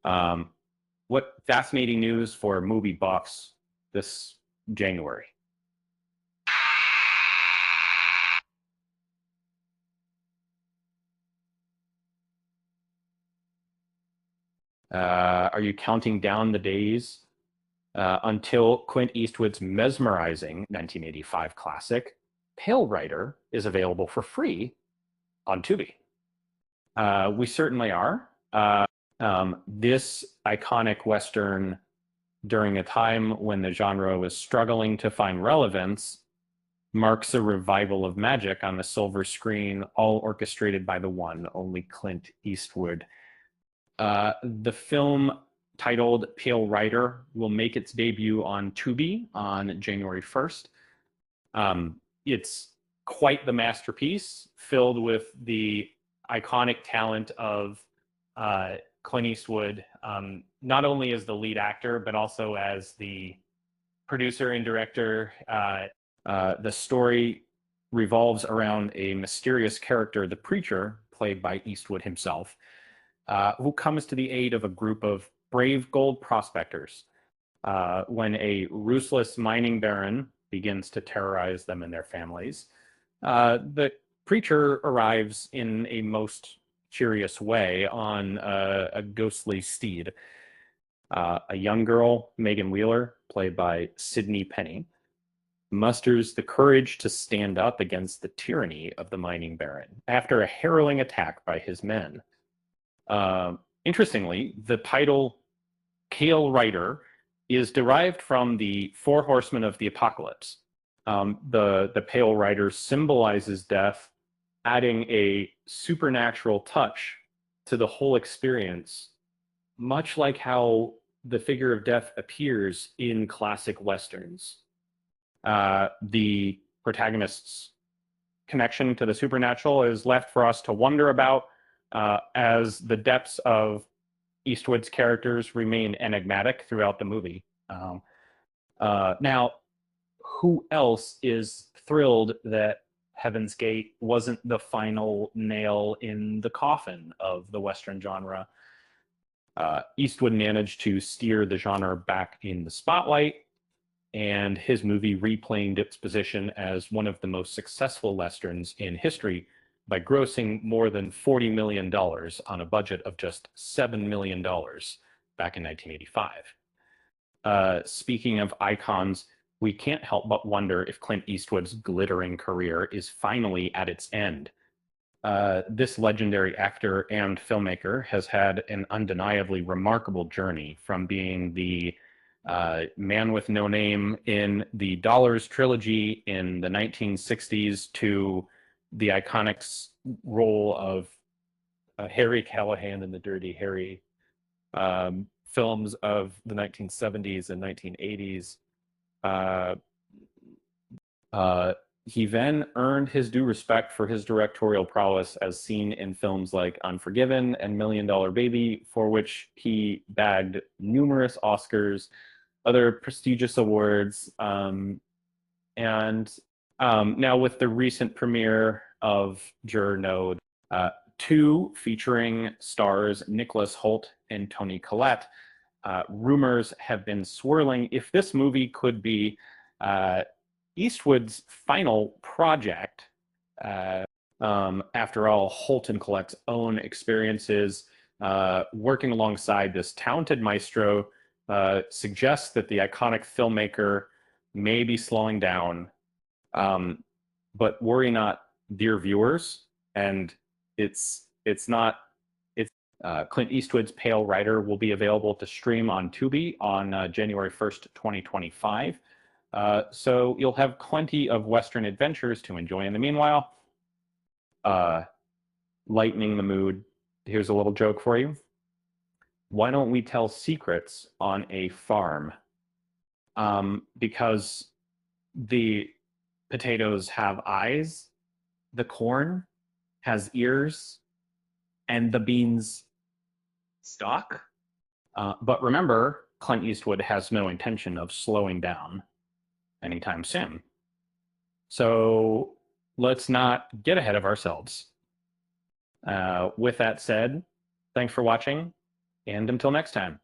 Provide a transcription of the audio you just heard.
Um, what fascinating news for movie buffs this January? Are you counting down the days until Clint Eastwood's mesmerizing 1985 classic, Pale Rider, is available for free on Tubi? We certainly are. This iconic Western, during a time when the genre was struggling to find relevance, marks a revival of magic on the silver screen, all orchestrated by the one, only Clint Eastwood. The film, titled Pale Rider, will make its debut on Tubi on January 1st. It's quite the masterpiece, filled with the iconic talent of Clint Eastwood, not only as the lead actor, but also as the producer and director. The story revolves around a mysterious character, the preacher, played by Eastwood himself, who comes to the aid of a group of brave gold prospectors when a ruthless mining baron begins to terrorize them and their families. The preacher arrives in a most curious way on a ghostly steed. A young girl, Megan Wheeler, played by Sydney Penny, musters the courage to stand up against the tyranny of the mining baron after a harrowing attack by his men. Interestingly, the title Pale Rider is derived from the Four Horsemen of the Apocalypse. The Pale Rider symbolizes death, adding a supernatural touch to the whole experience, much like how the figure of death appears in classic Westerns. The protagonist's connection to the supernatural is left for us to wonder about as the depths of Eastwood's characters remain enigmatic throughout the movie. Now, who else is thrilled that Heaven's Gate wasn't the final nail in the coffin of the Western genre? Eastwood managed to steer the genre back in the spotlight, and his movie reclaimed its position as one of the most successful Westerns in history by grossing more than $40 million on a budget of just $7 million back in 1985. Speaking of icons, we can't help but wonder if Clint Eastwood's glittering career is finally at its end. This legendary actor and filmmaker has had an undeniably remarkable journey, from being the man with no name in the Dollars trilogy in the 1960s to the iconic role of Harry Callahan in the Dirty Harry films of the 1970s and 1980s. He then earned his due respect for his directorial prowess, as seen in films like Unforgiven and Million Dollar Baby, for which he bagged numerous Oscars, other prestigious awards, and now with the recent premiere of Juror No, 2, featuring stars Nicholas Hoult and Toni Collette, rumors have been swirling if this movie could be Eastwood's final project. After all, Hoult and Collette's own experiences working alongside this talented maestro suggests that the iconic filmmaker may be slowing down. But worry not, dear viewers, and it's not. Clint Eastwood's Pale Rider will be available to stream on Tubi on January 1st, 2025. So you'll have plenty of Western adventures to enjoy in the meanwhile. Lightening the mood, here's a little joke for you. Why don't we tell secrets on a farm? Because the potatoes have eyes, the corn has ears, and the beans stalk. But remember, Clint Eastwood has no intention of slowing down anytime soon. So let's not get ahead of ourselves. With that said, thanks for watching. And until next time.